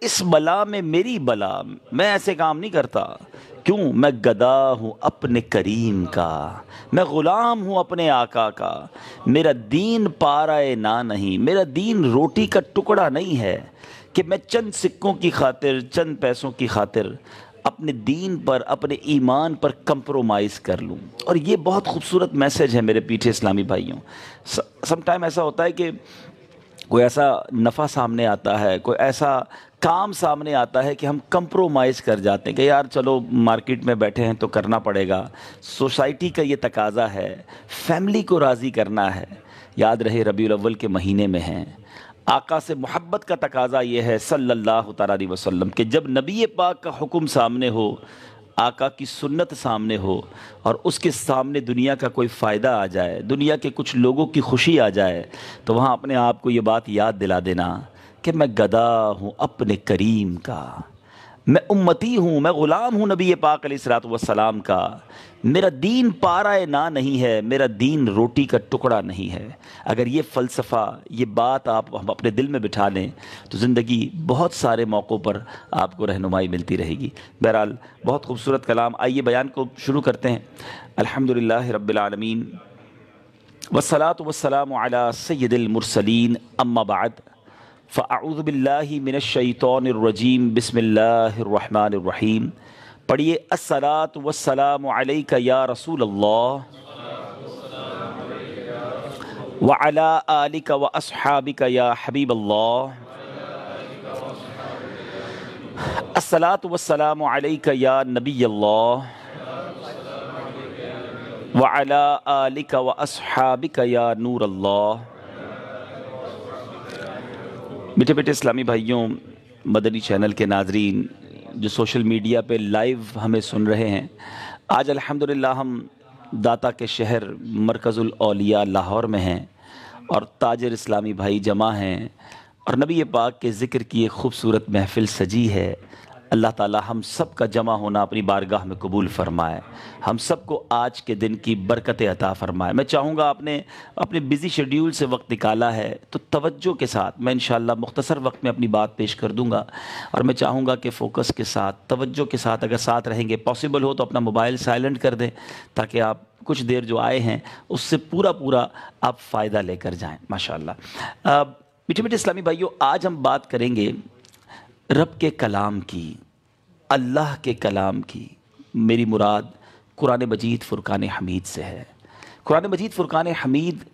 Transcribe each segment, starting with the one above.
اس بلا میں میری بلا، میں ایسے کام نہیں کرتا۔ کیوں؟ میں گدا ہوں اپنے کریم کا، میں غلام ہوں اپنے آقا کا۔ میرا دین پارائے نہ نہیں، میرا دین روٹی کا ٹکڑا نہیں ہے کہ میں چند سکوں کی خاطر، چند پیسوں کی خاطر اپنے دین پر، اپنے ایمان پر کمپرومائز کر لوں۔ اور یہ بہت خوبصورت میسج ہے میرے پیٹھے اسلامی بھائیوں۔ سم ٹائم ایسا ہوتا ہے کہ کوئی ایسا نفع سامنے آتا ہے، کوئی ایسا کام سامنے آتا ہے کہ ہم کمپرومائز کر جاتے ہیں کہ یار چلو مارکیٹ میں بیٹھے ہیں تو کرنا پڑے گا، سوسائٹی کا یہ تقاضا ہے، فیملی کو راضی کرنا ہے۔ یاد رہے ربیع الاول کے مہینے میں ہیں، آقا سے محبت کا تقاضا یہ ہے صلی اللہ تعالیٰ علیہ وسلم کہ جب نبی پاک کا حکم سامنے ہو، آقا کی سنت سامنے ہو، اور اس کے سامنے دنیا کا کوئی فائدہ آ جائے، دنیا کے کچھ لوگوں کی خوشی آ جائے، تو وہاں اپنے آپ کو یہ بات یاد دلا دینا کہ میں گدا ہوں اپنے کریم کا، میں امتی ہوں، میں غلام ہوں نبی پاک علیہ الصلوۃ والسلام کا۔ میرا دین پارائے نہ نہیں ہے، میرا دین روٹی کا ٹکڑا نہیں ہے۔ اگر یہ فلسفہ، یہ بات آپ اپنے دل میں بٹھا لیں تو زندگی بہت سارے موقعوں پر آپ کو رہنمائی ملتی رہے گی۔ بہرحال بہت خوبصورت کلام، آئیے بیان کو شروع کرتے ہیں۔ الحمدللہ رب العالمین والصلاة والسلام علی سید المرسلین، اما بعد فاعوذ باللہ من الشیطان الرجیم، بسم اللہ الرحمن الرحیم۔ پڑھیے الصلاۃ والسلام علیک یا رسول اللہ وعلی آلک واصحابک یا حبیب اللہ۔ الصلاۃ والسلام علیک یا نبی اللہ وعلی آلک واصحابک یا نور اللہ۔ میٹھے بیٹے اسلامی بھائیوں، مدنی چینل کے ناظرین جو سوشل میڈیا پہ لائیو ہمیں سن رہے ہیں، آج الحمدللہ ہم داتا کے شہر مرکز الاولیاء لاہور میں ہیں اور تاجر اسلامی بھائی جمع ہیں، اور نبی پاک کے ذکر کی ایک خوبصورت محفل سجی ہے۔ اللہ تعالی ہم سب کا جمع ہونا اپنی بارگاہ میں قبول فرمائے، ہم سب کو آج کے دن کی برکت عطا فرمائے۔ میں چاہوں گا آپ نے اپنے بزی شیڈیول سے وقت نکالا ہے تو توجہ کے ساتھ، میں انشاءاللہ مختصر وقت میں اپنی بات پیش کر دوں گا، اور میں چاہوں گا کہ فوکس کے ساتھ، توجہ کے ساتھ اگر ساتھ رہیں گے، پاسبل ہو تو اپنا موبائل سائلنٹ کر دیں تاکہ آپ کچھ دیر جو آئے ہیں اس سے پورا آپ فائدہ لے کر جائیں ماشاءاللہ۔ میٹھے میٹھے اسلامی بھائیوں، آج ہم بات کریں گے رب کے کلام کی، اللہ کے کلام کی۔ میری مراد قرآن مجید فرقان حمید سے ہے۔ قرآن مجید فرقان حمید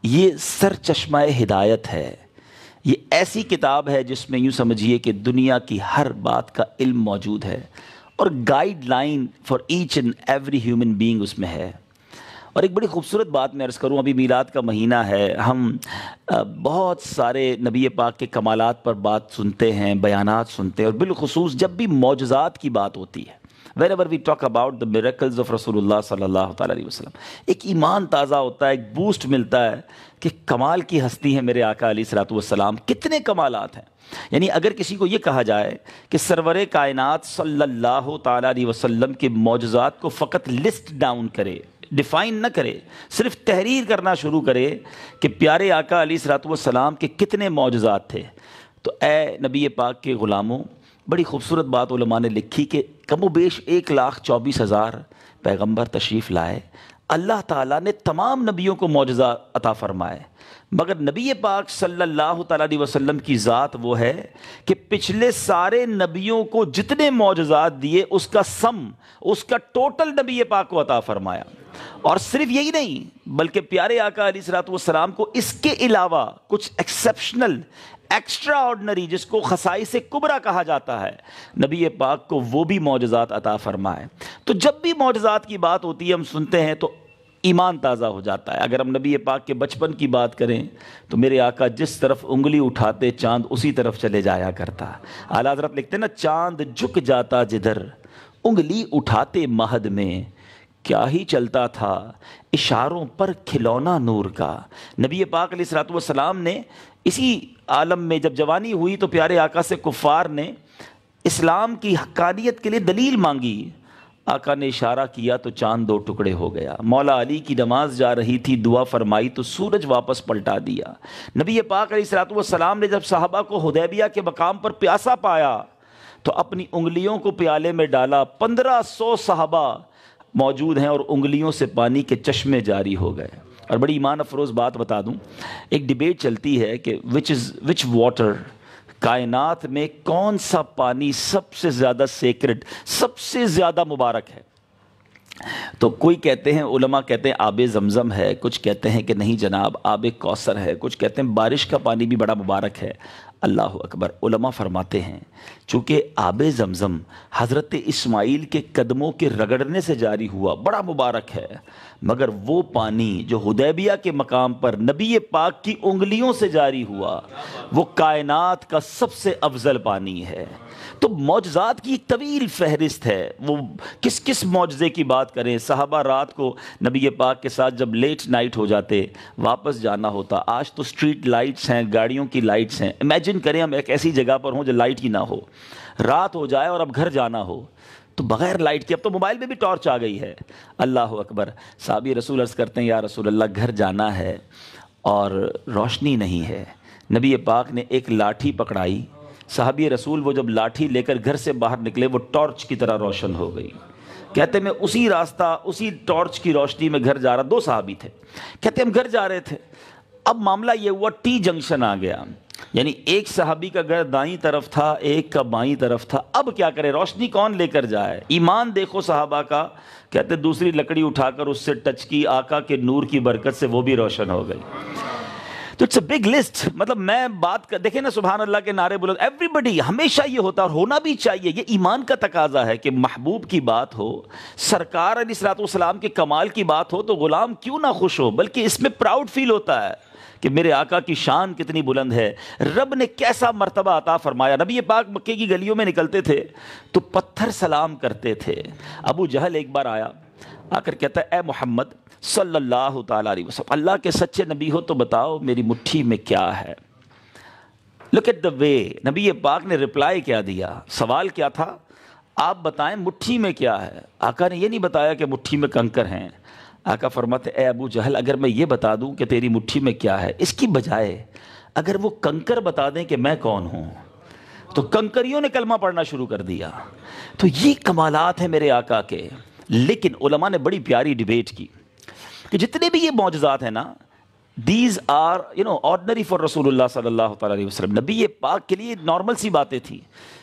یہ سر چشمہ ہدایت ہے، یہ ایسی کتاب ہے جس میں یوں سمجھیے کہ دنیا کی ہر بات کا علم موجود ہے، اور guideline for each and every human being اس میں ہے۔ اور ایک بڑی خوبصورت بات میں عرض کروں، ابھی میلاد کا مہینہ ہے، ہم بہت سارے نبی پاک کے کمالات پر بات سنتے ہیں، بیانات سنتے ہیں، اور بالخصوص جب بھی معجزات کی بات ہوتی ہے، whenever we talk about the miracles of رسول اللہ صلی اللہ تعالیٰ علیہ وسلم، ایک ایمان تازہ ہوتا ہے، ایک بوسٹ ملتا ہے کہ کمال کی ہستی ہے میرے آقا علیہ الصلوۃ والسلام، کتنے کمالات ہیں۔ یعنی اگر کسی کو یہ کہا جائے کہ سرور کائنات صلی اللہ تعالیٰ علیہ وسلم کے معجزات کو فقط لسٹ ڈاؤن کرے، ڈیفائن نہ کرے، صرف تحریر کرنا شروع کرے کہ پیارے آقا علیہ الصلوۃ والسلام کے کتنے معجزات تھے، تو اے نبی پاک کے غلاموں، بڑی خوبصورت بات علماء نے لکھی کہ کم و بیش 1,24,000 پیغمبر تشریف لائے، اللہ تعالیٰ نے تمام نبیوں کو معجزہ عطا فرمائے، مگر نبی پاک صلی اللہ تعالیٰ علیہ وسلم کی ذات وہ ہے کہ پچھلے سارے نبیوں کو جتنے معجزات دیے اس کا اس کا ٹوٹل نبی پاک کو عطا فرمایا۔ اور صرف یہی نہیں بلکہ پیارے آقا علیہ الصلوۃ والسلام کو اس کے علاوہ کچھ ایکسیپشنل، ایکسٹرا آرڈنری، جس کو خصائص کبریٰ کہا جاتا ہے، نبی پاک کو وہ بھی معجزات عطا فرمائے۔ تو جب بھی معجزات کی بات ہوتی ہے، ہم سنتے ہیں تو ایمان تازہ ہو جاتا ہے۔ اگر ہم نبی پاک کے بچپن کی بات کریں تو میرے آقا جس طرف انگلی اٹھاتے چاند اسی طرف چلے جایا کرتا۔ اعلیٰ حضرت لکھتے ہیں نا، چاند جھک جاتا جدھر انگلی اٹھاتے مہد میں، کیا ہی چلتا تھا اشاروں پر کھلونا نور کا۔ نبی پاک علیہ الصلوۃ والسلام نے اسی عالم میں جب جوانی ہوئی تو پیارے آقا سے کفار نے اسلام کی حقانیت کے لیے دلیل مانگی۔ آقا نے اشارہ کیا تو چاند دو ٹکڑے ہو گیا. مولا علی کی نماز جا رہی تھی, دعا فرمائی تو سورج واپس پلٹا دیا. نبی پاک علیہ الصلوۃ والسلام نے جب صحابہ کو حدیبیہ کے مقام پر پیاسا پایا تو اپنی انگلیوں کو پیالے میں ڈالا. 1500 صحابہ موجود ہیں اور انگلیوں سے پانی کے چشمے جاری ہو گئے. اور بڑی ایمان افروز بات بتا دوں, ایک ڈیبیٹ چلتی ہے کہ وچ واٹر, کائنات میں کون سا پانی سب سے زیادہ سیکرڈ, سب سے زیادہ مبارک ہے. تو کوئی کہتے ہیں, علماء کہتے ہیں آب زمزم ہے, کچھ کہتے ہیں کہ نہیں جناب آب کوثر ہے, کچھ کہتے ہیں بارش کا پانی بھی بڑا مبارک ہے. اللہ اکبر. علماء فرماتے ہیں چونکہ آب زمزم حضرت اسماعیل کے قدموں کے رگڑنے سے جاری ہوا, بڑا مبارک ہے, مگر وہ پانی جو حدیبیہ کے مقام پر نبی پاک کی انگلیوں سے جاری ہوا وہ کائنات کا سب سے افضل پانی ہے. تو معجزات کی ایک طویل فہرست ہے, وہ کس کس معجزے کی بات کریں. صحابہ رات کو نبی پاک کے ساتھ جب لیٹ نائٹ ہو جاتے, واپس جانا ہوتا. آج تو سٹریٹ لائٹس ہیں, گاڑیوں کی لائٹس ہیں. امیجن کریں ہم ایک ایسی جگہ پر ہوں جو لائٹ ہی نہ ہو, رات ہو جائے اور اب گھر جانا ہو تو بغیر لائٹ کے, اب تو موبائل میں بھی ٹارچ آ گئی ہے. اللہ اکبر. صحابی رسول عرض کرتے ہیں یا رسول اللہ گھر جانا ہے اور روشنی نہیں ہے. نبی پاک نے ایک لاٹھی پکڑائی. صحابی رسول وہ جب لاٹھی لے کر گھر سے باہر نکلے وہ ٹارچ کی طرح روشن ہو گئی. کہتے میں اسی راستہ, اسی ٹارچ کی روشنی میں گھر جا رہا. 2 صحابی تھے, کہتے ہم گھر جا رہے تھے. اب معاملہ یہ ہوا ٹی جنکشن آ گیا, یعنی ایک صحابی کا گھر دائیں طرف تھا, ایک کا بائیں طرف تھا. اب کیا کرے, روشنی کون لے کر جائے. ایمان دیکھو صحابہ کا. کہتے دوسری لکڑی اٹھا کر اس سے ٹچ کی, آقا کے نور کی برکت سے وہ بھی روشن ہو گئی. تو اٹس اے بگ لسٹ. مطلب میں بات دیکھیں نا, سبحان اللہ کے نعرے بلند, ایوری بڈی, ہمیشہ یہ ہوتا اور ہونا بھی چاہیے. یہ ایمان کا تقاضا ہے کہ محبوب کی بات ہو, سرکار علیہ الصلوۃ والسلام کے کمال کی بات ہو تو غلام کیوں نہ خوش ہو, بلکہ اس میں پراؤڈ فیل ہوتا ہے کہ میرے آقا کی شان کتنی بلند ہے, رب نے کیسا مرتبہ عطا فرمایا. نبی پاک مکے کی گلیوں میں نکلتے تھے تو پتھر سلام کرتے تھے. ابو جہل ایک بار آیا, آ کر کہتا ہے اے محمد صلی اللہ تعالیٰ علیہ وسلم, اللہ کے سچے نبی ہو تو بتاؤ میری مٹھی میں کیا ہے. لک ایٹ دا وے, نبی پاک نے رپلائی کیا دیا. سوال کیا تھا, آپ بتائیں مٹھی میں کیا ہے. آقا نے یہ نہیں بتایا کہ مٹھی میں کنکر ہیں. آقا فرماتے اے ابو جہل اگر میں یہ بتا دوں کہ تیری مٹھی میں کیا ہے, اس کی بجائے اگر وہ کنکر بتا دیں کہ میں کون ہوں, تو کنکریوں نے کلمہ پڑھنا شروع کر دیا. تو یہ کمالات ہیں میرے آقا کے. لیکن علماء نے بڑی پیاری ڈیبیٹ کی کہ جتنے بھی یہ معجزات ہیں نا, دیز آر آرڈنری فار رسول اللہ صلی اللہ تعالیٰ علیہ وسلم. نبی پاک کے لیے نارمل سی باتیں تھیں,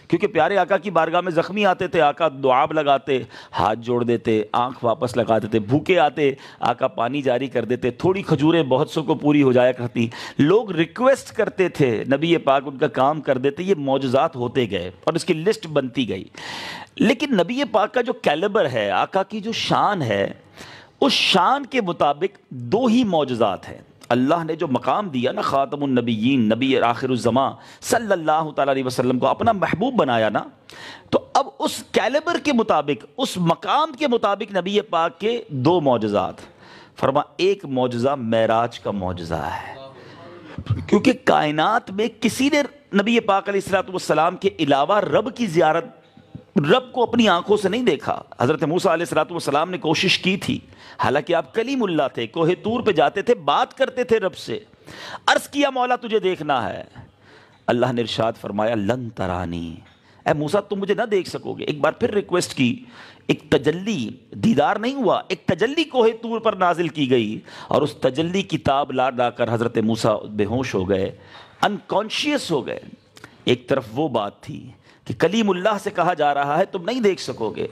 کیونکہ پیارے آقا کی بارگاہ میں زخمی آتے تھے, آقا دعاب لگاتے, ہاتھ جوڑ دیتے, آنکھ واپس لگا دیتے. بھوکے آتے, آقا پانی جاری کر دیتے. تھوڑی کھجوریں بہت سو کو پوری ہو جایا کرتی. لوگ ریکویسٹ کرتے تھے, نبی پاک ان کا کام کر دیتے. یہ معجزات ہوتے گئے اور اس کی لسٹ بنتی گئی. لیکن نبی پاک کا جو کیلیبر ہے, آقا کی جو شان ہے, اس شان کے مطابق 2 ہی معجزات ہیں. اللہ نے جو مقام دیا نا, خاتم النبیین, نبی آخر الزمان صلی اللہ تعالیٰ علیہ وسلم کو اپنا محبوب بنایا نا, تو اب اس کیلیبر کے مطابق, اس مقام کے مطابق نبی پاک کے 2 معجزات. فرما ایک معجزہ معراج کا معجزہ ہے, کیونکہ کائنات میں کسی نے نبی پاک علیہ الصلوۃ والسلام کے علاوہ رب کی زیارت, رب کو اپنی آنکھوں سے نہیں دیکھا. حضرت موسیٰ علیہ الصلوۃ والسلام نے کوشش کی تھی, حالانکہ آپ کلیم اللہ تھے, کوہ طور پہ جاتے تھے, بات کرتے تھے رب سے, عرض کیا مولا تجھے دیکھنا ہے. اللہ نے ارشاد فرمایا لن ترانی, اے موسیٰ تم مجھے نہ دیکھ سکو گے. ایک بار پھر ریکویسٹ کی, ایک تجلی, دیدار نہیں ہوا, ایک تجلی کوہ طور پر نازل کی گئی, اور اس تجلی کی تاب لا لا کر حضرت موسیٰ بے ہوش ہو گئے, انکانشیس ہو گئے. ایک طرف وہ بات تھی کہ کلیم اللہ سے کہا جا رہا ہے تم نہیں دیکھ سکو گے,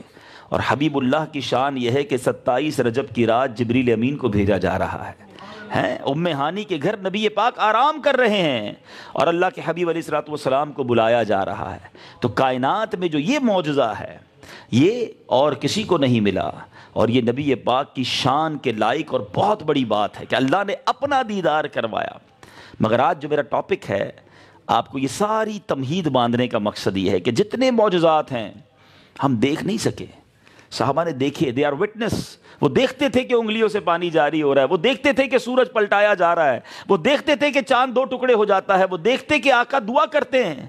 اور حبیب اللہ کی شان یہ ہے کہ 27 رجب کی رات جبریل امین کو بھیجا جا رہا ہے. ام ہانی کے گھر نبی پاک آرام کر رہے ہیں اور اللہ کے حبیب علیہ الصلوۃ والسلام کو بلایا جا رہا ہے. تو کائنات میں جو یہ معجزہ ہے یہ اور کسی کو نہیں ملا, اور یہ نبی پاک کی شان کے لائق اور بہت بڑی بات ہے کہ اللہ نے اپنا دیدار کروایا. مگر آج جو میرا ٹاپک ہے, آپ کو یہ ساری تمہید باندھنے کا مقصد یہ ہے کہ جتنے معجزات ہیں ہم دیکھ نہیں سکے. صحابہ نے دیکھے, دے آر وٹنس. وہ دیکھتے تھے کہ انگلیوں سے پانی جاری ہو رہا ہے, وہ دیکھتے تھے کہ سورج پلٹایا جا رہا ہے, وہ دیکھتے تھے کہ چاند 2 ٹکڑے ہو جاتا ہے, وہ دیکھتے کہ آقا دعا کرتے ہیں,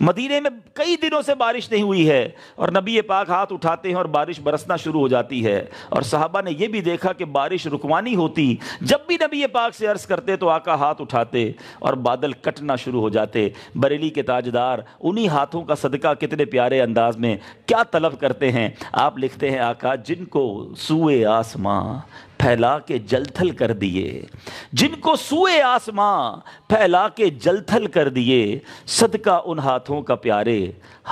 مدینے میں کئی دنوں سے بارش نہیں ہوئی ہے اور نبی پاک ہاتھ اٹھاتے ہیں اور بارش برسنا شروع ہو جاتی ہے، اور صحابہ نے یہ بھی دیکھا کہ بارش رکوانی ہوتی، جب بھی نبی پاک سے عرض کرتے تو آقا ہاتھ اٹھاتے اور بادل کٹنا شروع ہو جاتے۔ بریلی کے تاجدار انہی ہاتھوں کا صدقہ کتنے پیارے انداز میں کیا طلب کرتے ہیں، آپ لکھتے ہیں آقا جن کو سوئے آسماں پھیلا کے جل تھل کر دیے، جن کو سوئے آسماں پھیلا کے جل تھل کر دیے، صدقہ ان ہاتھوں کا پیارے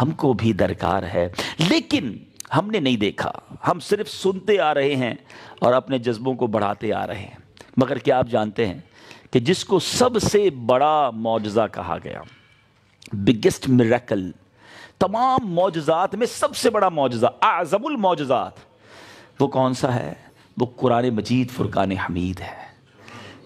ہم کو بھی درکار ہے۔ لیکن ہم نے نہیں دیکھا، ہم صرف سنتے آ رہے ہیں اور اپنے جذبوں کو بڑھاتے آ رہے ہیں۔ مگر کیا آپ جانتے ہیں کہ جس کو سب سے بڑا معجزہ کہا گیا، بگیسٹ میریکل، تمام معجزات میں سب سے بڑا معجزہ، اعظم المعجزات، وہ کون سا ہے؟ وہ قرآن مجید فرقان حمید ہے۔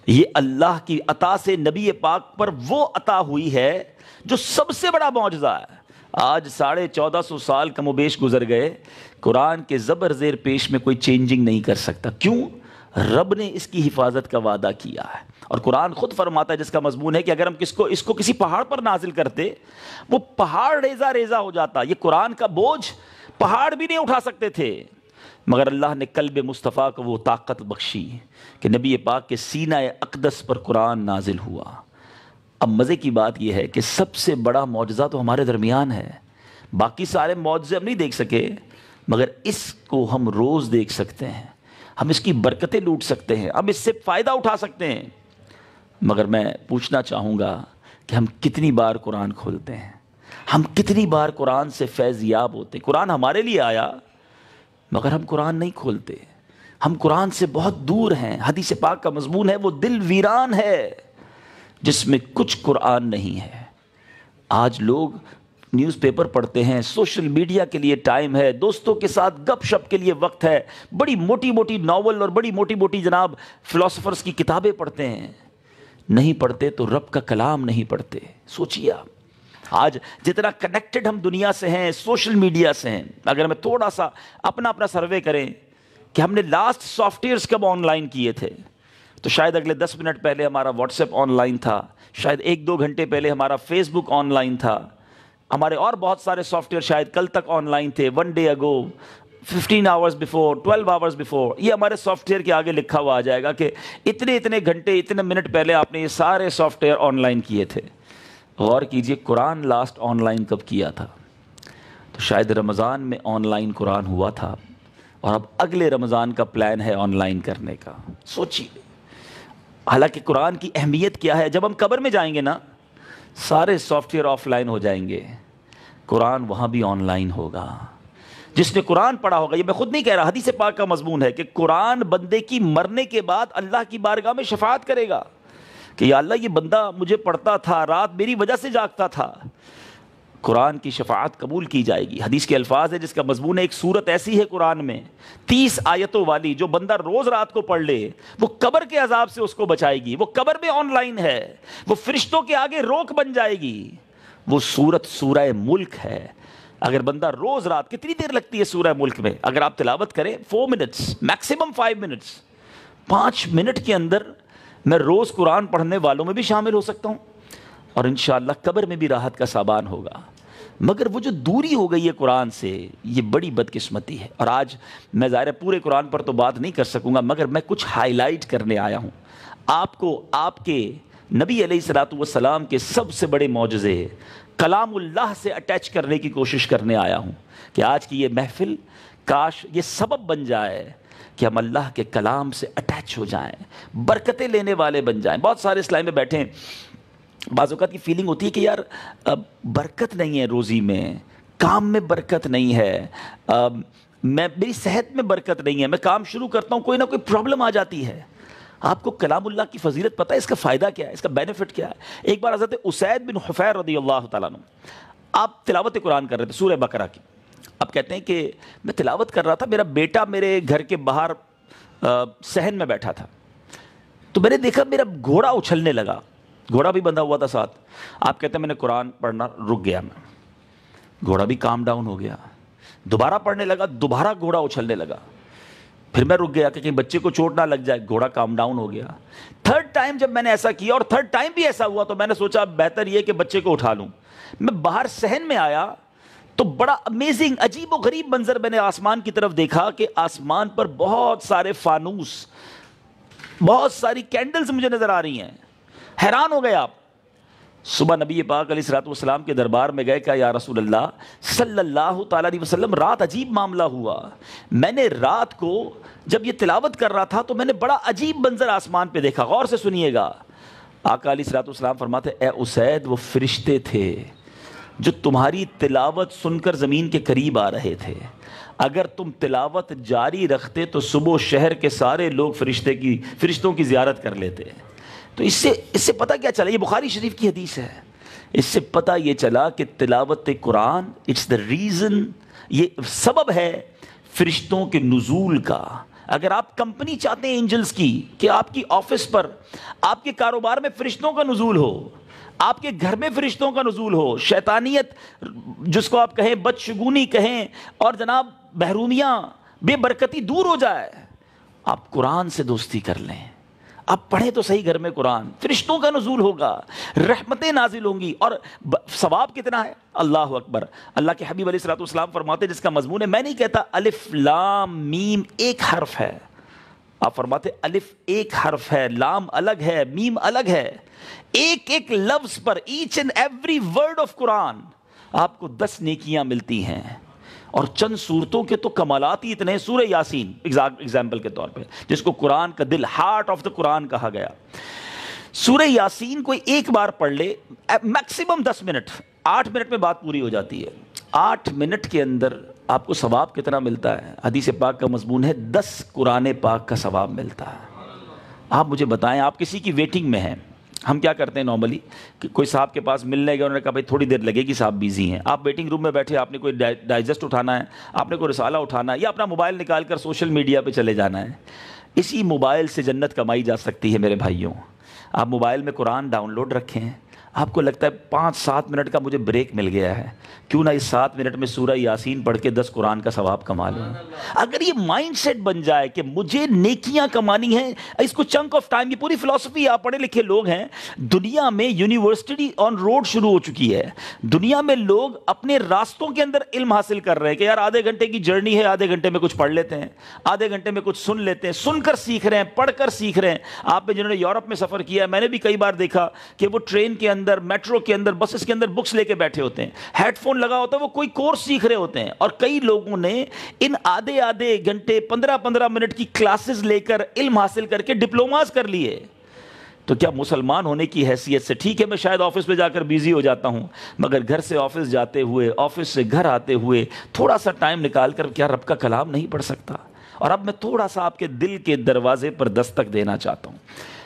یہ اللہ کی عطا سے نبی پاک پر وہ عطا ہوئی ہے جو سب سے بڑا معجزہ ہے۔ آج 1450 سال کم و بیش گزر گئے، قرآن کے زبر زیر پیش میں کوئی چینجنگ نہیں کر سکتا۔ کیوں؟ رب نے اس کی حفاظت کا وعدہ کیا ہے، اور قرآن خود فرماتا ہے جس کا مضمون ہے کہ اگر ہم اس کو کسی پہاڑ پر نازل کرتے، وہ پہاڑ ریزہ ریزہ ہو جاتا۔ یہ قرآن کا بوجھ پہاڑ بھی نہیں اٹھا سکتے تھے، مگر اللہ نے قلب مصطفیٰ کو وہ طاقت بخشی کہ نبی پاک کے سینہ اقدس پر قرآن نازل ہوا۔ اب مزے کی بات یہ ہے کہ سب سے بڑا معجزہ تو ہمارے درمیان ہے، باقی سارے معجزے ہم نہیں دیکھ سکے، مگر اس کو ہم روز دیکھ سکتے ہیں، ہم اس کی برکتیں لوٹ سکتے ہیں، ہم اس سے فائدہ اٹھا سکتے ہیں۔ مگر میں پوچھنا چاہوں گا کہ ہم کتنی بار قرآن کھولتے ہیں، ہم کتنی بار قرآن سے فیض یاب ہوتے ہیں؟ قرآن ہمارے لیے آیا مگر ہم قرآن نہیں کھولتے، ہم قرآن سے بہت دور ہیں۔ حدیث پاک کا مضمون ہے وہ دل ویران ہے جس میں کچھ قرآن نہیں ہے۔ آج لوگ نیوز پیپر پڑھتے ہیں، سوشل میڈیا کے لیے ٹائم ہے، دوستوں کے ساتھ گپ شپ کے لیے وقت ہے، بڑی موٹی موٹی ناول اور بڑی موٹی موٹی جناب فلاسفرز کی کتابیں پڑھتے ہیں، نہیں پڑھتے تو رب کا کلام نہیں پڑھتے۔ سوچیے آپ آج جتنا کنیکٹڈ ہم دنیا سے ہیں، سوشل میڈیا سے ہیں، اگر ہمیں تھوڑا سا اپنا سروے کریں کہ ہم نے لاسٹ سافٹ ویئرز کب آن لائن کیے تھے، تو شاید اگلے 10 منٹ پہلے ہمارا واٹس ایپ آن لائن تھا، شاید 1-2 گھنٹے پہلے ہمارا فیس بک آن لائن تھا، ہمارے اور بہت سارے سافٹ ویئر شاید کل تک آن لائن تھے، 1 day ago، 15 hours before، 12 hours before۔ یہ ہمارے سافٹ ویئر کے آگے لکھا ہوا آ جائے گا کہ اتنے گھنٹے اتنے منٹ پہلے آپ نے یہ سارے سافٹ ویئر آن لائن کیے تھے۔ غور کیجئے قرآن لاسٹ آن لائن کب کیا تھا؟ تو شاید رمضان میں آن لائن قرآن ہوا تھا، اور اب اگلے رمضان کا پلان ہے آن لائن کرنے کا۔ سوچیے، حالانکہ قرآن کی اہمیت کیا ہے؟ جب ہم قبر میں جائیں گے نا، سارے سافٹ ویئر آف لائن ہو جائیں گے، قرآن وہاں بھی آن لائن ہوگا۔ جس نے قرآن پڑھا ہوگا، یہ میں خود نہیں کہہ رہا، حدیث پاک کا مضمون ہے کہ قرآن بندے کی مرنے کے بعد اللہ کی بارگاہ میں شفاعت کرے گا کہ یا اللہ یہ بندہ مجھے پڑھتا تھا، رات میری وجہ سے جاگتا تھا۔ قرآن کی شفاعت قبول کی جائے گی۔ حدیث کے الفاظ ہے جس کا مضمون ہے، ایک سورت ایسی ہے قرآن میں 30 آیتوں والی، جو بندہ روز رات کو پڑھ لے وہ قبر کے عذاب سے اس کو بچائے گی۔ وہ قبر میں آن لائن ہے، وہ فرشتوں کے آگے روک بن جائے گی۔ وہ سورت سورہ ملک ہے۔ اگر بندہ روز رات، کتنی دیر لگتی ہے سورہ ملک میں؟ اگر آپ تلاوت کریں 4 منٹس، میکسیمم 5 منٹس، 5 منٹ کے اندر میں روز قرآن پڑھنے والوں میں بھی شامل ہو سکتا ہوں، اور انشاءاللہ قبر میں بھی راحت کا سامان ہوگا۔ مگر وہ جو دوری ہو گئی ہے قرآن سے، یہ بڑی بدقسمتی ہے۔ اور آج میں ظاہر پورے قرآن پر تو بات نہیں کر سکوں گا، مگر میں کچھ ہائی لائٹ کرنے آیا ہوں آپ کو، آپ کے نبی علیہ الصلوۃ والسلام کے سب سے بڑے معجزے کلام اللہ سے اٹیچ کرنے کی کوشش کرنے آیا ہوں کہ آج کی یہ محفل کاش یہ سبب بن جائے کہ ہم اللہ کے کلام سے اٹیچ ہو جائیں، برکتیں لینے والے بن جائیں۔ بہت سارے اسلام میں بیٹھے ہیں، بعض اوقات کی فیلنگ ہوتی ہے کہ یار برکت نہیں ہے روزی میں، کام میں برکت نہیں ہے، میری صحت میں برکت نہیں ہے، میں کام شروع کرتا ہوں کوئی نہ کوئی پرابلم آ جاتی ہے۔ آپ کو کلام اللہ کی فضیلت پتہ ہے، اس کا فائدہ کیا ہے، اس کا بینیفٹ کیا ہے؟ ایک بار حضرت اسید بن حفیر رضی اللہ تعالیٰ عنہ آپ تلاوت قرآن کر رہے تھے سورہ بقرہ کی۔ آپ کہتے ہیں کہ میں تلاوت کر رہا تھا، میرا بیٹا میرے گھر کے باہر صحن میں بیٹھا تھا، تو میں نے دیکھا میرا گھوڑا اچھلنے لگا، گھوڑا بھی بندھا ہوا تھا ساتھ۔ آپ کہتے ہیں میں نے قرآن پڑھنا رک گیا، میں گھوڑا بھی کام ڈاؤن ہو گیا، دوبارہ پڑھنے لگا، دوبارہ گھوڑا اچھلنے لگا، پھر میں رک گیا کہ کہیں بچے کو چوٹ نہ لگ جائے، گھوڑا کام ڈاؤن ہو گیا۔ 3rd ٹائم جب میں نے ایسا کیا، اور 3rd ٹائم بھی ایسا ہوا، تو میں نے سوچا بہتر یہ کہ بچے کو اٹھا لوں۔ میں باہر صحن میں آیا تو بڑا امیزنگ عجیب و غریب منظر میں نے آسمان کی طرف دیکھا کہ آسمان پر بہت سارے فانوس، بہت ساری کینڈلز مجھے نظر آ رہی ہیں. حیران ہو گئے آپ. صبح نبی پاک علیہ الصلوۃ والسلام کے دربار میں گئے، کہا یا رسول اللہ صلی اللہ تعالیٰ علیہ وسلم رات عجیب معاملہ ہوا. میں نے رات کو جب یہ تلاوت کر رہا تھا تو میں نے بڑا عجیب منظر آسمان پہ دیکھا. غور سے سنیے گا. آقا علیہ الصلوۃ والسلام فرماتے اے اسید، وہ فرشتے تھے جو تمہاری تلاوت سن کر زمین کے قریب آ رہے تھے. اگر تم تلاوت جاری رکھتے تو صبح شہر کے سارے لوگ فرشتوں کی زیارت کر لیتے. تو اس سے پتہ کیا چلا؟ یہ بخاری شریف کی حدیث ہے. اس سے پتہ یہ چلا کہ تلاوت قرآن اٹس دا ریزن، یہ سبب ہے فرشتوں کے نزول کا. اگر آپ کمپنی چاہتے ہیں اینجلز کی کہ آپ کی آفس پر، آپ کے کاروبار میں فرشتوں کا نزول ہو، آپ کے گھر میں فرشتوں کا نزول ہو، شیطانیت جس کو آپ کہیں، بدشگونی کہیں، اور جناب محرومیاں، بے برکتی دور ہو جائے، آپ قرآن سے دوستی کر لیں. آپ پڑھیں تو صحیح گھر میں قرآن، فرشتوں کا نزول ہوگا، رحمتیں نازل ہوں گی. اور ثواب کتنا ہے؟ اللہ اکبر. اللہ کے حبیب علیہ الصلوۃ والسلام فرماتے جس کا مضمون ہے، میں نہیں کہتا الف لام میم ایک حرف ہے، آپ فرماتے الف ایک حرف ہے، لام الگ ہے، میم الگ ہے. ایک ایک لفظ پر، each and every word of Quran آپ کو 10 نیکیاں ملتی ہیں. اور چند صورتوں کے تو کمالات ہی اتنے ہیں. سورہ یاسین ایگزامپل کے طور پہ، جس کو قرآن کا دل، ہارٹ آف دا قرآن کہا گیا. سورہ یاسین کوئی ایک بار پڑھ لے، میکسیمم 10 منٹ، 8 منٹ میں بات پوری ہو جاتی ہے. 8 منٹ کے اندر آپ کو ثواب کتنا ملتا ہے؟ حدیث پاک کا مضمون ہے 10 قرآن پاک کا ثواب ملتا ہے. آپ مجھے بتائیں، آپ کسی کی ویٹنگ میں ہیں. ہم کیا کرتے ہیں نارملی کہ کوئی صاحب کے پاس ملنے گئے، انہوں نے کہا بھائی تھوڑی دیر لگے گی، صاحب بیزی ہیں. آپ ویٹنگ روم میں بیٹھے، آپ نے کوئی ڈائجسٹ اٹھانا ہے، آپ نے کوئی رسالہ اٹھانا ہے، یا اپنا موبائل نکال کر سوشل میڈیا پہ چلے جانا ہے. اسی موبائل سے جنت کمائی جا سکتی ہے میرے بھائیوں. آپ موبائل میں قرآن ڈاؤن لوڈ رکھیں، آپ کو لگتا ہے 5-7 منٹ کا مجھے بریک مل گیا ہے، کیوں نہ اس 7 منٹ میں سورہ یاسین پڑھ کے 10 قرآن کا ثواب کما لیں. اگر یہ مائنڈ سیٹ بن جائے کہ مجھے نیکیاں کمانی ہیں، اس کو چنک آف ٹائم، یہ پوری فلسفی، آپ پڑھے لکھے لوگ ہیں. دنیا میں یونیورسٹی آن روڈ شروع ہو چکی ہے. دنیا میں لوگ اپنے راستوں کے اندر علم حاصل کر رہے ہیں کہ یار آدھے گھنٹے کی جرنی ہے، آدھے گھنٹے میں کچھ پڑھ لیتے ہیں، آدھے گھنٹے میں کچھ سن لیتے ہیں. سن کر سیکھ رہے ہیں، پڑھ کر سیکھ رہے ہیں. آپ میں جنہوں نے یورپ میں سفر کیا ہے، میں نے بھی کئی بار دیکھا کہ وہ ٹرین کے اندر، میٹرو کے اندر، بسز کے اندر بکس لے کے بیٹھے ہوتے ہیں، ہیڈ فون لگا ہوتا ہے، وہ کوئی کورس سیکھ رہے ہوتے ہیں. اور کئی لوگوں نے ان آدھے گھنٹے 15 منٹ کی کلاسز لے کر علم حاصل کر کے ڈپلوماز کر لیے. تو کیا مسلمان ہونے کی حیثیت سے، ٹھیک ہے میں شاید آفس پہ جا کر بیزی ہو جاتا ہوں، مگر گھر سے آفس جاتے ہوئے، آفس سے گھر آتے ہوئے تھوڑا سا ٹائم نکال کر کیا رب کا کلام نہیں پڑھ سکتا؟ اور اب میں تھوڑا سا آپ کے دل کے دروازے پر دستک دینا چاہتا ہوں.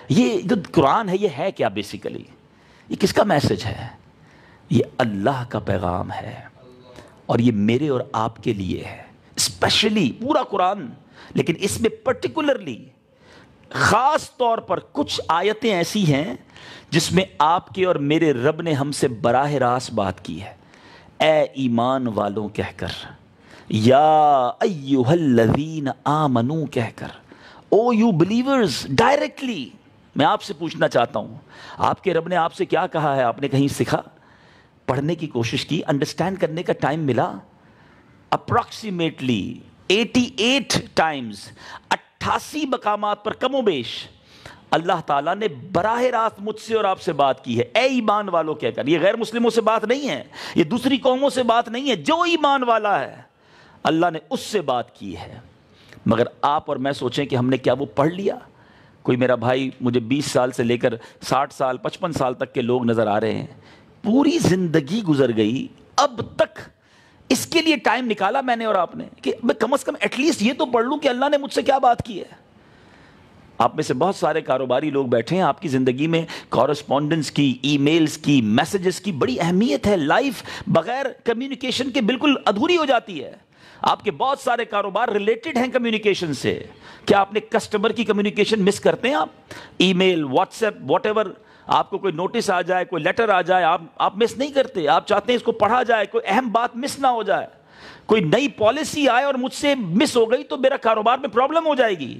یہ جو قرآن ہے، یہ ہے کیا بیسیکلی؟ یہ کس کا میسج ہے؟ یہ اللہ کا پیغام ہے، اور یہ میرے اور آپ کے لیے ہے. اسپیشلی پورا قرآن، لیکن اس میں پرٹیکولرلی خاص طور پر کچھ آیتیں ایسی ہیں جس میں آپ کے اور میرے رب نے ہم سے براہ راست بات کی ہے. اے ایمان والوں کہہ کر، یا ایھا الذین آمنو کہہ کر، او یو بلیورز، ڈائریکٹلی میں آپ سے پوچھنا چاہتا ہوں، آپ کے رب نے آپ سے کیا کہا ہے؟ آپ نے کہیں سیکھا؟ پڑھنے کی کوشش کی، انڈرسٹینڈ کرنے کا ٹائم ملا؟ اپروکسیمیٹلی 88 ٹائمز، 88 مقامات پر کم و بیش اللہ تعالیٰ نے براہ راست مجھ سے اور آپ سے بات کی ہے. اے ایمان والوں کہہ کر. یہ غیر مسلموں سے بات نہیں ہے، یہ دوسری قوموں سے بات نہیں ہے. جو ایمان والا ہے اللہ نے اس سے بات کی ہے. مگر آپ اور میں سوچیں کہ ہم نے کیا وہ پڑھ لیا؟ کوئی میرا بھائی، مجھے 20 سال سے لے کر 60 سال 55 سال تک کے لوگ نظر آ رہے ہیں، پوری زندگی گزر گئی، اب تک اس کے لیے ٹائم نکالا میں نے اور آپ نے کہ میں کم از کم ایٹ لیسٹ یہ تو پڑھ لوں کہ اللہ نے مجھ سے کیا بات کی ہے. آپ میں سے بہت سارے کاروباری لوگ بیٹھے ہیں، آپ کی زندگی میں کورسپونڈنس کی، ای میلز کی، میسیجز کی بڑی اہمیت ہے. لائف بغیر کمیونیکیشن کے بالکل ادھوری ہو جاتی ہے. آپ کے بہت سارے کاروبار ریلیٹڈ ہیں کمیونیکیشن سے. کیا آپ نے کسٹمر کی کمیونیکیشن مس کرتے ہیں؟ آپ ای میل، واٹس ایپ، واٹ ایور، آپ کو کوئی نوٹس آ جائے، کوئی لیٹر آ جائے، آپ مس نہیں کرتے. آپ چاہتے ہیں اس کو پڑھا جائے، کوئی اہم بات مس نہ ہو جائے. کوئی نئی پالیسی آئے اور مجھ سے مس ہو گئی تو میرا کاروبار میں پرابلم ہو جائے گی.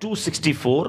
264,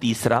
3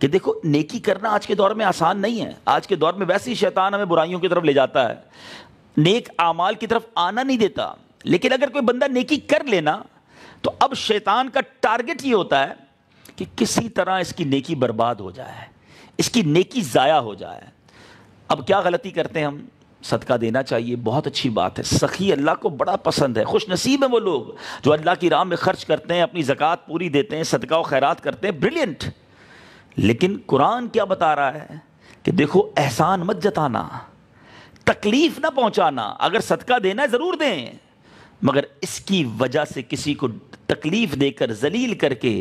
کہ دیکھو نیکی کرنا آج کے دور میں آسان نہیں ہے. آج کے دور میں ویسے ہی شیطان ہمیں برائیوں کی طرف لے جاتا ہے, نیک اعمال کی طرف آنا نہیں دیتا. لیکن اگر کوئی بندہ نیکی کر لینا تو اب شیطان کا ٹارگٹ یہ ہوتا ہے کہ کسی طرح اس کی نیکی برباد ہو جائے, اس کی نیکی ضائع ہو جائے. اب کیا غلطی کرتے ہیں ہم؟ صدقہ دینا چاہیے, بہت اچھی بات ہے, سخی اللہ کو بڑا پسند ہے, خوش نصیب ہیں وہ لوگ جو اللہ کی راہ میں خرچ کرتے ہیں, اپنی زکوٰۃ پوری دیتے ہیں, صدقہ و خیرات کرتے ہیں, بریلینٹ. لیکن قرآن کیا بتا رہا ہے کہ دیکھو احسان مت جتانا, تکلیف نہ پہنچانا. اگر صدقہ دینا ہے ضرور دیں, مگر اس کی وجہ سے کسی کو تکلیف دے کر ذلیل کر کے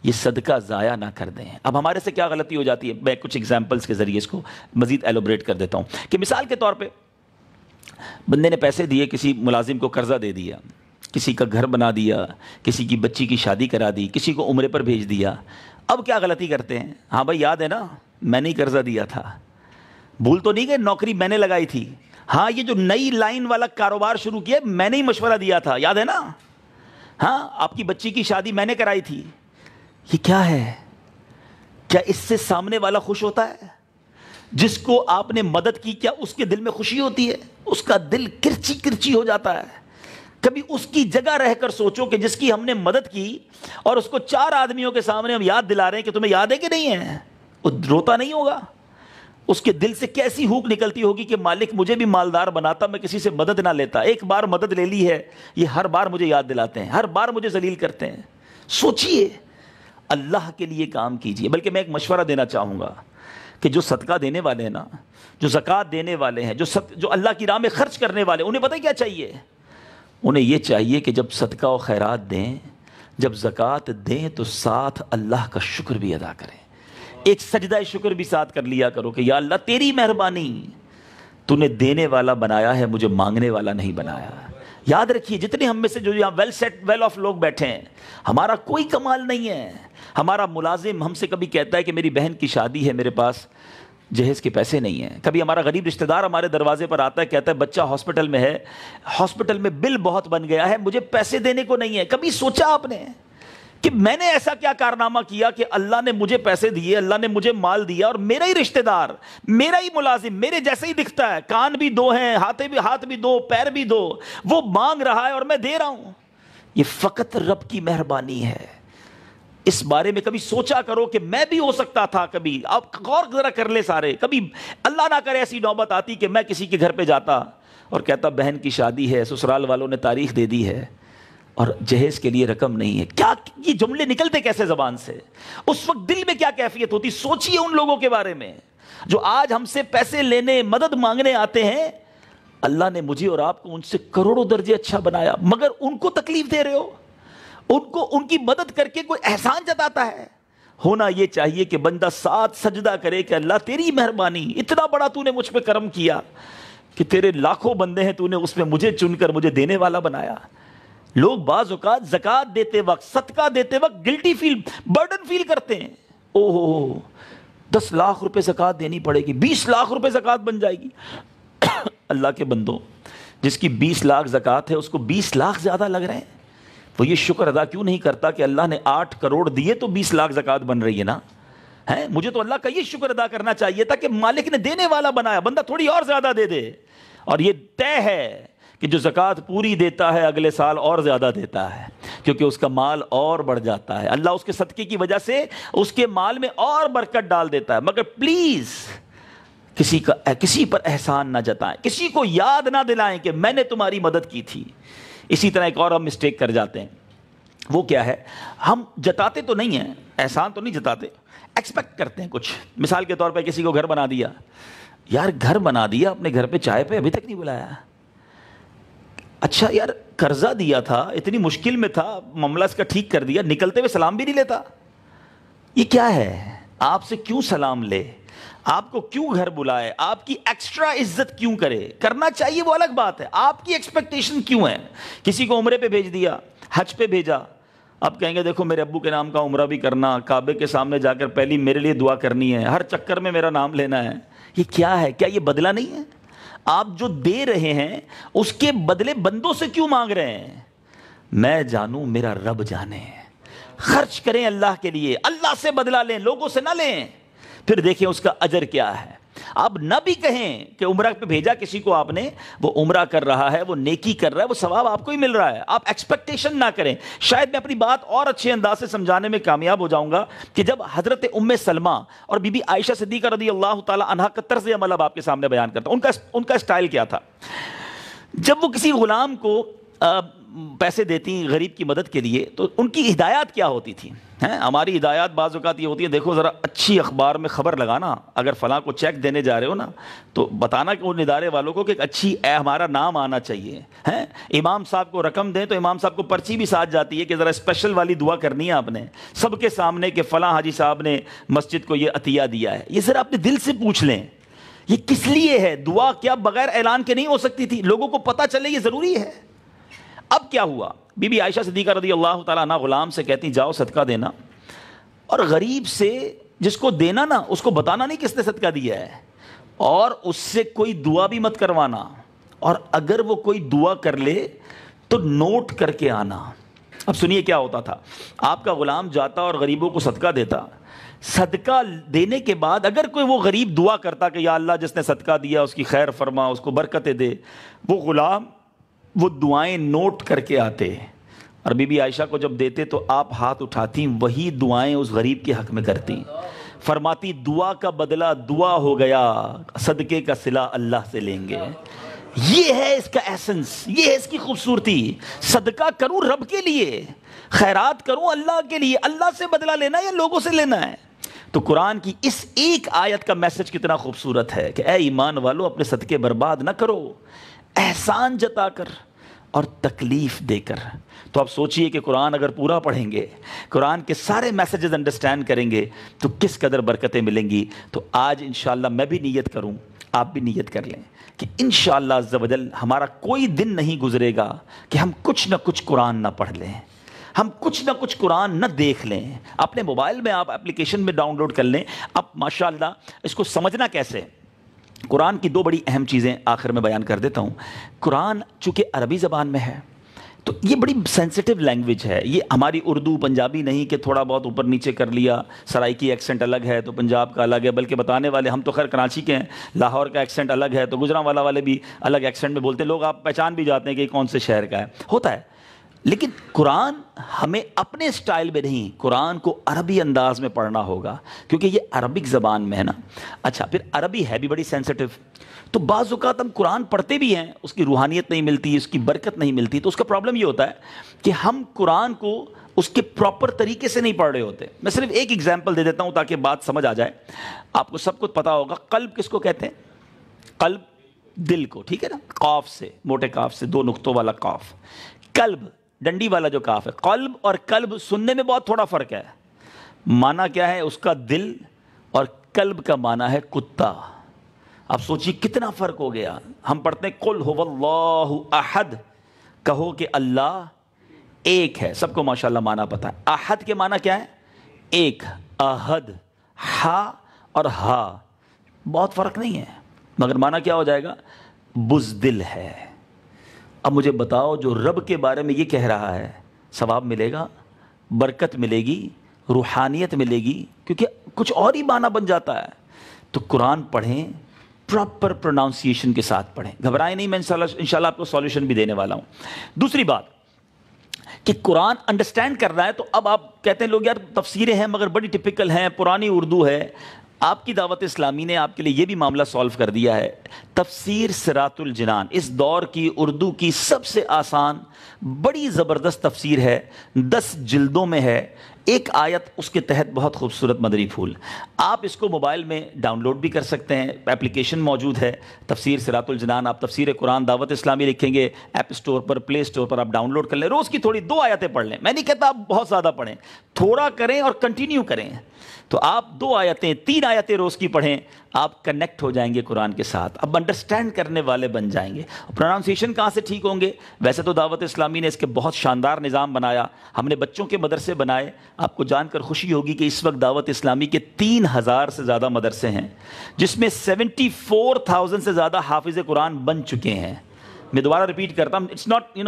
یہ صدقہ ضائع نہ کر دیں. اب ہمارے سے کیا غلطی ہو جاتی ہے, میں کچھ ایگزامپلس کے ذریعے اس کو مزید ایلوبریٹ کر دیتا ہوں. کہ مثال کے طور پہ بندے نے پیسے دیے, کسی ملازم کو قرضہ دے دیا, کسی کا گھر بنا دیا, کسی کی بچی کی شادی کرا دی, کسی کو عمرے پر بھیج دیا. اب کیا غلطی کرتے ہیں؟ ہاں بھائی یاد ہے نا, میں نے ہی قرضہ دیا تھا, بھول تو نہیں گئے, نوکری میں نے لگائی تھی, ہاں یہ جو نئی لائن والا کاروبار شروع کیا میں نے ہی مشورہ دیا تھا, یاد ہے نا, ہاں آپ کی بچی کی شادی میں نے کرائی تھی. یہ کیا ہے؟ کیا اس سے سامنے والا خوش ہوتا ہے؟ جس کو آپ نے مدد کی کیا اس کے دل میں خوشی ہوتی ہے؟ اس کا دل کرچی کرچی ہو جاتا ہے. کبھی اس کی جگہ رہ کر سوچو کہ جس کی ہم نے مدد کی اور اس کو 4 آدمیوں کے سامنے ہم یاد دلا رہے ہیں کہ تمہیں یاد ہے کہ نہیں ہے, وہ روتا نہیں ہوگا؟ اس کے دل سے کیسی ہوک نکلتی ہوگی کہ مالک مجھے بھی مالدار بناتا, میں کسی سے مدد نہ لیتا. ایک بار مدد لے لی ہے, یہ ہر بار مجھے یاد دلاتے ہیں, ہر بار مجھے ذلیل کرتے ہیں. سوچئے, اللہ کے لیے کام کیجئے. بلکہ میں ایک مشورہ دینا چاہوں گا کہ جو صدقہ دینے والے ہیں نا, جو زکوٰۃ دینے والے ہیں, جو اللہ کی راہ میں خرچ کرنے والے, انہیں پتہ کیا چاہیے؟ انہیں یہ چاہیے کہ جب صدقہ و خیرات دیں, جب زکوٰۃ دیں تو ساتھ اللہ کا شکر بھی ادا کریں. ایک سجدہ شکر بھی ساتھ کر لیا کرو کہ یا اللہ تیری مہربانی, تو نے دینے والا بنایا ہے, مجھے مانگنے والا نہیں بنایا. یاد رکھیے جتنے ہم میں سے جو یہاں ویل آف لوگ بیٹھے ہیں, ہمارا کوئی کمال نہیں ہے. ہمارا ملازم ہم سے کبھی کہتا ہے کہ میری بہن کی شادی ہے, میرے پاس جہیز کے پیسے نہیں ہیں. کبھی ہمارا غریب رشتہ دار ہمارے دروازے پر آتا ہے, کہتا ہے بچہ ہاسپٹل میں ہے, ہاسپٹل میں بل بہت بن گیا ہے, مجھے پیسے دینے کو نہیں ہے. کبھی سوچا آپ نے کہ میں نے ایسا کیا کارنامہ کیا کہ اللہ نے مجھے پیسے دیے, اللہ نے مجھے مال دیا, اور میرا ہی رشتہ دار, میرا ہی ملازم میرے جیسے ہی دکھتا ہے, کان بھی 2 ہیں, ہاتھ بھی 2, پیر بھی 2, وہ مانگ رہا ہے اور میں دے رہا ہوں. یہ فقط رب کی مہربانی ہے. اس بارے میں کبھی سوچا کرو کہ میں بھی ہو سکتا تھا. کبھی آپ غور ذرا کر لے سارے, کبھی اللہ نہ کرے ایسی نوبت آتی کہ میں کسی کے گھر پہ جاتا اور کہتا بہن کی شادی ہے, سسرال والوں نے تاریخ دے دی ہے اور جہیز کے لیے رقم نہیں ہے. کیا یہ جملے نکلتے کیسے زبان سے؟ اس وقت دل میں کیا کیفیت ہوتی؟ سوچئے ان لوگوں کے بارے میں جو آج ہم سے پیسے لینے, مدد مانگنے آتے ہیں. اللہ نے مجھے اور آپ کو ان سے کروڑوں درجے اچھا بنایا, مگر ان کو تکلیف دے رہے ہو. ان کی مدد کر کے کوئی احسان جتاتا ہے؟ ہونا یہ چاہیے کہ بندہ ساتھ سجدہ کرے کہ اللہ تیری مہربانی, اتنا بڑا تو نے مجھ پہ کرم کیا کہ تیرے لاکھوں بندے ہیں, تو نے اس میں مجھے چن کر مجھے دینے والا بنایا. لوگ بعض اوقات زکوٰۃ دیتے وقت, صدقہ دیتے وقت گلٹی برڈن فیل کرتے ہیں. اوہ 10 لاکھ روپے زکوٰۃ دینی پڑے گی, 20 لاکھ روپے زکوٰۃ بن جائے گی. اللہ کے بندوں, جس کی 20 لاکھ زکوٰۃ ہے اس کو 20 لاکھ زیادہ لگ رہے ہیں. وہ یہ شکر ادا کیوں نہیں کرتا کہ اللہ نے 8 کروڑ دیے تو 20 لاکھ زکوٰۃ بن رہی ہے نا؟ مجھے تو اللہ کا یہ شکر ادا کرنا چاہیے تھا کہ مالک نے دینے والا بنایا, بندہ تھوڑی اور زیادہ دے دے. اور یہ طے ہے کہ جو زکوٰۃ پوری دیتا ہے اگلے سال اور زیادہ دیتا ہے, کیونکہ اس کا مال اور بڑھ جاتا ہے. اللہ اس کے صدقے کی وجہ سے اس کے مال میں اور برکت ڈال دیتا ہے. مگر پلیز کسی پر احسان نہ جتائیں, کسی کو یاد نہ دلائیں کہ میں نے تمہاری مدد کی تھی. اسی طرح ایک اور ہم مسٹیک کر جاتے ہیں, وہ کیا ہے؟ ہم جتاتے تو نہیں ہیں, احسان تو نہیں جتاتے, ایکسپیکٹ کرتے ہیں کچھ. مثال کے طور پہ کسی کو گھر بنا دیا, یار گھر بنا دیا, اپنے گھر پہ چائے پہ ابھی تک نہیں بلایا. اچھا یار قرضہ دیا تھا, اتنی مشکل میں تھا, معاملہ اس کا ٹھیک کر دیا, نکلتے ہوئے سلام بھی نہیں لیتا. یہ کیا ہے؟ آپ سے کیوں سلام لے, آپ کو کیوں گھر بلائے, آپ کی ایکسٹرا عزت کیوں کرے؟ کرنا چاہیے وہ الگ بات ہے, آپ کی ایکسپیکٹیشن کیوں ہے؟ کسی کو عمرے پہ بھیج دیا, حج پہ بھیجا, اب کہیں گے دیکھو میرے ابو کے نام کا عمرہ بھی کرنا, کعبے کے سامنے جا کر پہلی میرے لیے دعا کرنی ہے, ہر چکر میں میرا نام لینا ہے. یہ کیا ہے؟ کیا یہ بدلہ نہیں ہے؟ آپ جو دے رہے ہیں اس کے بدلے بندوں سے کیوں مانگ رہے ہیں؟ میں جانوں, میرا رب جانے. خرچ کریں اللہ کے لیے, اللہ سے بدلہ لیں, لوگوں سے نہ لیں. پھر دیکھیں اس کا اجر کیا ہے. آپ نہ بھی کہیں کہ عمرہ پہ بھیجا کسی کو آپ نے, وہ عمرہ کر رہا ہے, وہ نیکی کر رہا ہے, وہ ثواب آپ کو ہی مل رہا ہے. آپ ایکسپیکٹیشن نہ کریں. شاید میں اپنی بات اور اچھے انداز سے سمجھانے میں کامیاب ہو جاؤں گا کہ جب حضرت ام سلمہ اور بی بی عائشہ صدیقہ رضی اللہ تعالی عنہا کا طرز عمل اب آپ کے سامنے بیان کرتا ہوں. ان کا اسٹائل کیا تھا. جب وہ کسی غلام کو پیسے دیتی غریب کی مدد کے لیے تو ان کی ہدایات کیا ہوتی تھی؟ ہماری ہدایات بعض اوقات یہ ہوتی ہے, دیکھو ذرا اچھی اخبار میں خبر لگانا, اگر فلاں کو چیک دینے جا رہے ہو نا تو بتانا کہ ان ادارے والوں کو کہ اچھی ہمارا نام آنا چاہیے. امام صاحب کو رقم دیں تو امام صاحب کو پرچی بھی ساتھ جاتی ہے کہ ذرا اسپیشل والی دعا کرنی ہے آپ نے سب کے سامنے کہ فلاں حاجی صاحب نے مسجد کو یہ عطیہ دیا ہے. یہ ذرا اپنے دل سے پوچھ لیں یہ کس لیے ہے. دعا کیا بغیر اعلان کے نہیں ہو سکتی تھی؟ لوگوں کو پتہ چلے یہ ضروری ہے. اب کیا ہوا, بی بی عائشہ صدیقہ رضی اللہ تعالیٰ عنہ غلام سے کہتی جاؤ صدقہ دینا, اور غریب سے جس کو دینا نا اس کو بتانا نہیں کس نے صدقہ دیا ہے, اور اس سے کوئی دعا بھی مت کروانا, اور اگر وہ کوئی دعا کر لے تو نوٹ کر کے آنا. اب سنیے کیا ہوتا تھا. آپ کا غلام جاتا اور غریبوں کو صدقہ دیتا, صدقہ دینے کے بعد اگر کوئی وہ غریب دعا کرتا کہ یا اللہ جس نے صدقہ دیا اس کی خیر فرما, اس کو برکتیں دے, وہ غلام وہ دعائیں نوٹ کر کے آتے, اور بی بی عائشہ کو جب دیتے تو آپ ہاتھ اٹھاتی وہی دعائیں اس غریب کے حق میں کرتی, فرماتی دعا کا بدلہ دعا ہو گیا, صدقے کا صلہ اللہ سے لیں گے. یہ ہے اس کا ایسنس, یہ ہے اس کی خوبصورتی. صدقہ کروں رب کے لیے, خیرات کروں اللہ کے لیے, اللہ سے بدلہ لینا یا لوگوں سے لینا ہے. تو قرآن کی اس ایک آیت کا میسج کتنا خوبصورت ہے کہ اے ایمان والو اپنے صدقے برباد نہ کرو, احسان جتا کر اور تکلیف دے کر. تو آپ سوچئے کہ قرآن اگر پورا پڑھیں گے, قرآن کے سارے میسیجز انڈرسٹینڈ کریں گے تو کس قدر برکتیں ملیں گی. تو آج انشاءاللہ میں بھی نیت کروں, آپ بھی نیت کر لیں کہ انشاءاللہ عز و جل ہمارا کوئی دن نہیں گزرے گا کہ ہم کچھ نہ کچھ قرآن نہ پڑھ لیں, ہم کچھ نہ کچھ قرآن نہ دیکھ لیں. اپنے موبائل میں آپ اپلیکیشن میں ڈاؤن لوڈ کر لیں. اب ماشاءاللہ اس کو سمجھنا کیسے, قرآن کی دو بڑی اہم چیزیں آخر میں بیان کر دیتا ہوں. قرآن چونکہ عربی زبان میں ہے تو یہ بڑی سینسٹیو لینگویج ہے. یہ ہماری اردو پنجابی نہیں کہ تھوڑا بہت اوپر نیچے کر لیا, سرائکی ایکسنٹ الگ ہے تو پنجاب کا الگ ہے, بلکہ بتانے والے ہم تو خیر کراچی کے ہیں, لاہور کا ایکسنٹ الگ ہے تو گجرانوالہ والے بھی الگ ایکسنٹ میں بولتے ہیں. لوگ آپ پہچان بھی جاتے ہیں کہ کون سے شہر کا ہے, ہوتا ہے. لیکن قرآن ہمیں اپنے سٹائل میں نہیں, قرآن کو عربی انداز میں پڑھنا ہوگا کیونکہ یہ عربک زبان میں ہے نا. اچھا پھر عربی ہے بھی بڑی سینسٹیو, تو بعض اوقات ہم قرآن پڑھتے بھی ہیں, اس کی روحانیت نہیں ملتی, اس کی برکت نہیں ملتی. تو اس کا پرابلم یہ ہوتا ہے کہ ہم قرآن کو اس کے پراپر طریقے سے نہیں پڑھ رہے ہوتے. میں صرف ایک ایگزامپل دے دیتا ہوں تاکہ بات سمجھ آ جائے. آپ کو سب کچھ پتا ہوگا قلب کس کو کہتے ہیں؟ قلب دل کو, ٹھیک ہے نا, قاف سے, موٹے قاف سے, دو نقطوں والا قاف. قلب ڈنڈی والا جو قاف ہے. قلب اور قلب سننے میں بہت تھوڑا فرق ہے. معنی کیا ہے اس کا؟ دل, اور قلب کا معنی ہے کتا. اب سوچیے کتنا فرق ہو گیا. ہم پڑھتے ہیں قل هو اللہ احد, کہو کہ اللہ ایک ہے. سب کو ماشاءاللہ معنی پتہ ہے. احد کے معنی کیا ہے؟ ایک. احد ہا اور ہا بہت فرق نہیں ہے, مگر معنی کیا ہو جائے گا؟ بزدل ہے. اب مجھے بتاؤ جو رب کے بارے میں یہ کہہ رہا ہے ثواب ملے گا, برکت ملے گی, روحانیت ملے گی؟ کیونکہ کچھ اور ہی معنی بن جاتا ہے. تو قرآن پڑھیں, پراپر پروناؤنسیشن کے ساتھ پڑھیں, گھبرائیں نہیں, میں انشاءاللہ آپ کو سولوشن بھی دینے والا ہوں. دوسری بات کہ قرآن انڈرسٹینڈ کرنا ہے تو اب آپ کہتے ہیں لوگ یار تفسیریں ہیں مگر بڑی ٹپیکل ہیں, پرانی اردو ہے. آپ کی دعوت اسلامی نے آپ کے لیے یہ بھی معاملہ سولو کر دیا ہے. تفسیر صراط الجنان اس دور کی اردو کی سب سے آسان بڑی زبردست تفسیر ہے, 10 جلدوں میں ہے. ایک آیت اس کے تحت بہت خوبصورت مدری پھول. آپ اس کو موبائل میں ڈاؤن لوڈ بھی کر سکتے ہیں, اپلیکیشن موجود ہے تفسیر صراط الجنان. آپ تفسیر قرآن دعوت اسلامی لکھیں گے ایپ اسٹور پر, پلے اسٹور پر, آپ ڈاؤن لوڈ کر لیں. روز کی تھوڑی 2 آیتیں پڑھ لیں. میں نہیں کہتا آپ بہت زیادہ پڑھیں, تھوڑا کریں اور کنٹینیو کریں. تو آپ 2 آیتیں 3 آیتیں روز کی پڑھیں, آپ کنیکٹ ہو جائیں گے قرآن کے ساتھ, اب انڈرسٹینڈ کرنے والے بن جائیں گے. پروناؤنسیشن کہاں سے ٹھیک ہوں گے؟ ویسے تو دعوت اسلامی نے اس کے بہت شاندار نظام بنایا, ہم نے بچوں کے مدرسے بنائے. آپ کو جان کر خوشی ہوگی کہ اس وقت دعوت اسلامی کے 3000 سے زیادہ مدرسے ہیں, جس میں 74,000 سے زیادہ حافظ قرآن بن چکے ہیں. میں دوبارہ ریپیٹ کرتا ہوں, اٹس ناٹ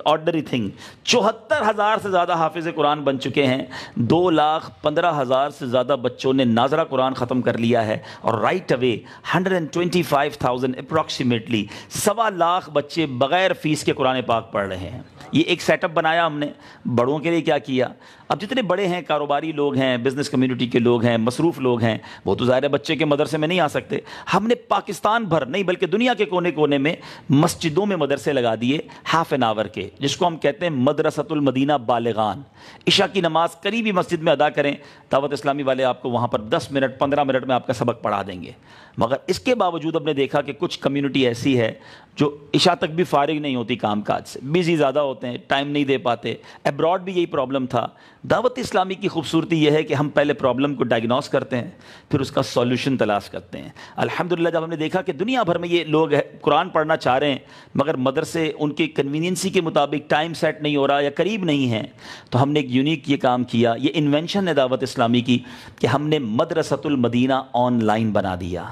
آرڈنری تھنگ. 74,000 سے زیادہ حافظ قرآن بن چکے ہیں, 2,15,000 سے زیادہ بچوں نے ناظرہ قرآن ختم کر لیا ہے, اور رائٹ اوے 125,000 اپروکسیمیٹلی 2.25 بچے بغیر فیس کے قرآن پاک پڑھ رہے ہیں. یہ ایک سیٹ اپ بنایا ہم نے. بڑوں کے لیے کیا کیا, اب جتنے بڑے ہیں, کاروباری لوگ ہیں, بزنس کمیونٹی کے لوگ ہیں, مصروف لوگ ہیں, وہ تو ظاہر ہے بچے کے مدرسے میں نہیں آ سکتے. ہم نے پاکستان بھر نہیں بلکہ دنیا کے کونے کونے میں مسجدوں میں مدرسے لگا دیے ہاف این آور کے, جس کو ہم کہتے ہیں مدرسۃ المدینہ بالغان. عشاء کی نماز قریبی مسجد میں ادا کریں, دعوت اسلامی والے آپ کو وہاں پر 10 منٹ 15 منٹ میں آپ کا سبق پڑھا دیں گے. مگر اس کے باوجود ہم نے دیکھا کہ کچھ کمیونٹی ایسی ہے جو عشاء تک بھی فارغ نہیں ہوتی کام کاج سے, بزی زیادہ ہوتے ہیں, ٹائم نہیں دے پاتے. ایبراڈ بھی یہی پرابلم تھا. دعوت اسلامی کی خوبصورتی یہ ہے کہ ہم پہلے پرابلم کو ڈائگنوز کرتے ہیں, پھر اس کا سولوشن تلاش کرتے ہیں. الحمدللہ جب ہم نے دیکھا کہ دنیا بھر میں یہ لوگ قرآن پڑھنا چاہ رہے ہیں مگر مدرسے ان کی کنوینئنسی کے مطابق ٹائم سیٹ نہیں ہو رہا یا قریب نہیں ہیں, تو ہم نے ایک یونیک یہ کام کیا. یہ انوینشن ہے دعوت اسلامی کی کہ ہم نے مدرسۃ المدینہ آن لائن بنا دیا.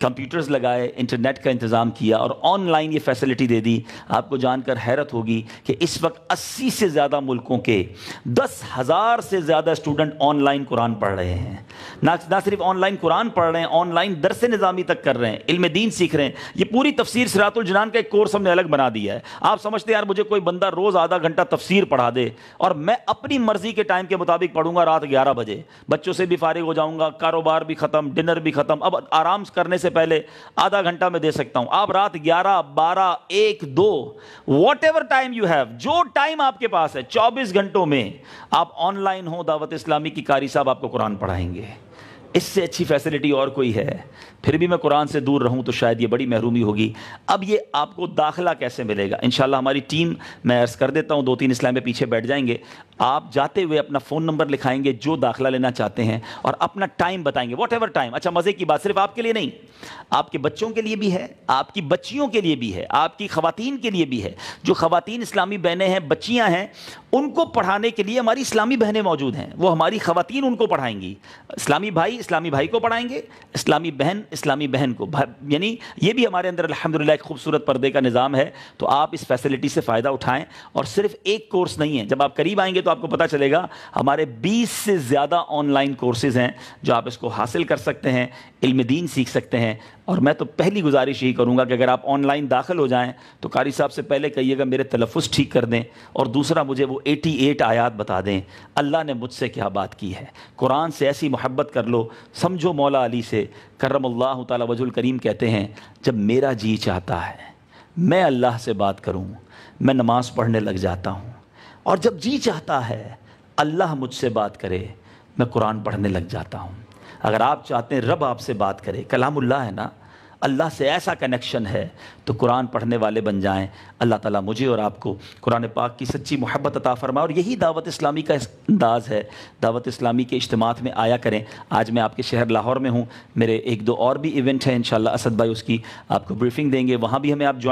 کمپیوٹرز لگائے, انٹرنیٹ کا انتظام کیا اور آن لائن یہ فیسلٹی دے دی. آپ کو جان کر حیرت ہوگی کہ اس وقت 80 سے زیادہ ملکوں کے 10,000 سے زیادہ اسٹوڈنٹ آن لائن قرآن پڑھ رہے ہیں. نہ صرف آن لائن قرآن پڑھ رہے ہیں, آن لائن درس نظامی تک کر رہے ہیں, علم دین سیکھ رہے ہیں. یہ پوری تفسیر صراط الجنان کا ایک کورس ہم نے الگ بنا دیا ہے. آپ سمجھتے ہیں یار مجھے کوئی بندہ روز آدھا گھنٹہ تفسیر پڑھا دے اور میں اپنی مرضی کے ٹائم کے مطابق پڑھوں گا رات 11 بجے, بچوں سے بھی فارغ ہو جاؤں گا, کاروبار بھی ختم, ڈنر بھی ختم, اب آرام کرنے سے پہلے آدھا گھنٹہ میں دے سکتا ہوں. آپ رات 11, 12, 1, 2 what ever time you have, جو ٹائم آپ کے پاس ہے 24 گھنٹوں میں آپ آن لائن ہو, دعوت اسلامی کی قاری صاحب آپ کو قرآن پڑھائیں گے. اس سے اچھی فیسلٹی اور کوئی ہے؟ پھر بھی میں قرآن سے دور رہوں تو شاید یہ بڑی محرومی ہوگی. اب یہ آپ کو داخلہ کیسے ملے گا؟ انشاءاللہ ہماری ٹیم, میں عرض کر دیتا ہوں 2-3 اسلام میں پیچھے بیٹھ جائیں گے. آپ جاتے ہوئے اپنا فون نمبر لکھائیں گے جو داخلہ لینا چاہتے ہیں اور اپنا ٹائم بتائیں گے, واٹ ایور ٹائم. اچھا مزے کی بات, صرف آپ کے لیے نہیں, آپ کے بچوں کے لیے بھی ہے, آپ کی بچیوں کے لیے بھی ہے, آپ کی خواتین کے لیے بھی ہے. جو خواتین اسلامی بہنیں ہیں, بچیاں ہیں, ان کو پڑھانے کے لیے ہماری اسلامی بہنیں موجود ہیں. وہ ہماری خواتین ان کو پڑھائیں گی. اسلامی بھائی کو پڑھائیں گے, اسلامی بہن کو, یعنی یہ بھی ہمارے اندر الحمدللہ ایک خوبصورت پردے کا نظام ہے. تو آپ اس فیسلٹی سے فائدہ اٹھائیں. اور صرف ایک کورس نہیں ہے, جب آپ قریب آئیں گے تو آپ کو پتہ چلے گا ہمارے 20 سے زیادہ آن لائن کورسز ہیں جو آپ اس کو حاصل کر سکتے ہیں, علم دین سیکھ سکتے ہیں. اور میں تو پہلی گزارش یہی کروں گا کہ اگر آپ آن لائن داخل ہو جائیں تو قاری صاحب سے پہلے کہیے گا میرے تلفظ ٹھیک کر دیں, اور دوسرا مجھے وہ 88 آیات بتا دیں اللہ نے مجھ سے کیا بات کی ہے. قرآن سے ایسی محبت کر لو, سمجھو مولا علی سے کرم اللہ تعالی وجہ الکریم کہتے ہیں جب میرا جی چاہتا ہے میں اللہ سے بات کروں, میں نماز پڑھنے لگ جاتا ہوں, اور جب جی چاہتا ہے اللہ مجھ سے بات کرے میں قرآن پڑھنے لگ جاتا ہوں. اگر آپ چاہتے ہیں رب آپ سے بات کرے, کلام اللہ ہے نا, اللہ سے ایسا کنیکشن ہے, تو قرآن پڑھنے والے بن جائیں. اللہ تعالیٰ مجھے اور آپ کو قرآن پاک کی سچی محبت عطا فرمائے. اور یہی دعوت اسلامی کا انداز ہے. دعوت اسلامی کے اجتماعات میں آیا کریں. آج میں آپ کے شہر لاہور میں ہوں, میرے 1-2 اور بھی ایونٹ ہیں انشاءاللہ. اسد بھائی اس کی آپ کو بریفنگ دیں گے, وہاں بھی ہمیں آپ جوائن